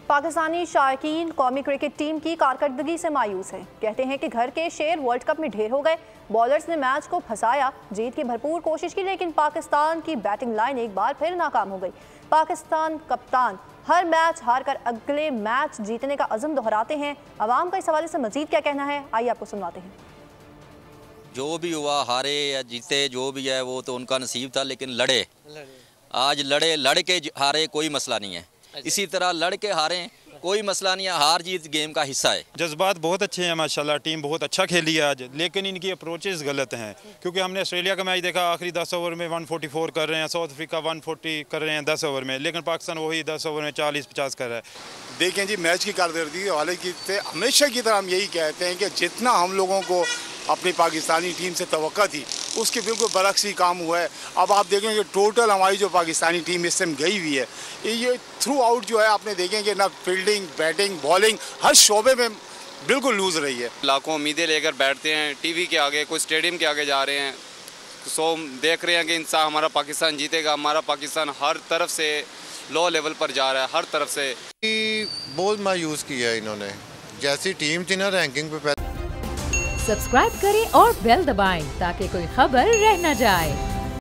पाकिस्तानी शायकीन कौमी cricket team की कारकर्दगी से मायूस हैं। कहते हैं कि घर के शेर वर्ल्ड कप में ढेर हो गए। बॉलर्स ने मैच को फंसाया, जीत की भरपूर कोशिश की, लेकिन पाकिस्तान की बैटिंग लाइन एक बार फिर नाकाम हो गई। पाकिस्तान कप्तान हर मैच हारकर अगले मैच जीतने का अज़म दोहराते हैं। अवाम का इस हवाले से मजीद क्या कहना है, आइए आपको सुनवाते हैं। जो भी हुआ, हारे या जीते, जो भी है वो तो उनका नसीब था, लेकिन लड़े आज लड़ के हारे कोई मसला नहीं है। इसी तरह लड़ के हारें कोई मसला नहीं है। हार जीत गेम का हिस्सा है। जज्बात बहुत अच्छे हैं माशाल्लाह, टीम बहुत अच्छा खेली है आज, लेकिन इनकी अप्रोचेस गलत हैं। क्योंकि हमने ऑस्ट्रेलिया का मैच देखा, आखिरी 10 ओवर में 144 कर रहे हैं, साउथ अफ्रीका 140 कर रहे हैं 10 ओवर में, लेकिन पाकिस्तान वही 10 ओवर में 40-50 कर रहा है। देखें जी, मैच की कारकर्दगी वाले की हमेशा की तरह हम यही कहते हैं कि जितना हम लोगों को अपनी पाकिस्तानी टीम से तवक्का थी उसके बिल्कुल बरक्स ही काम हुआ है। अब आप देखेंगे टोटल हमारी जो पाकिस्तानी टीम इस टाइम गई हुई है, ये थ्रू आउट जो है आपने देखेंगे ना, फील्डिंग, बैटिंग, बॉलिंग हर शोबे में बिल्कुल लूज रही है। लाखों उम्मीदें लेकर बैठते हैं टीवी के आगे, कोई स्टेडियम के आगे जा रहे हैं, सो देख रहे हैं कि इंसान हमारा पाकिस्तान जीतेगा। हमारा पाकिस्तान हर तरफ से लो लेवल पर जा रहा है, हर तरफ से। बहुत मायूस किया इन्होंने, जैसी टीम थी ना रैंकिंग पे। सब्सक्राइब करें और बेल दबाएं ताकि कोई खबर रह न जाए।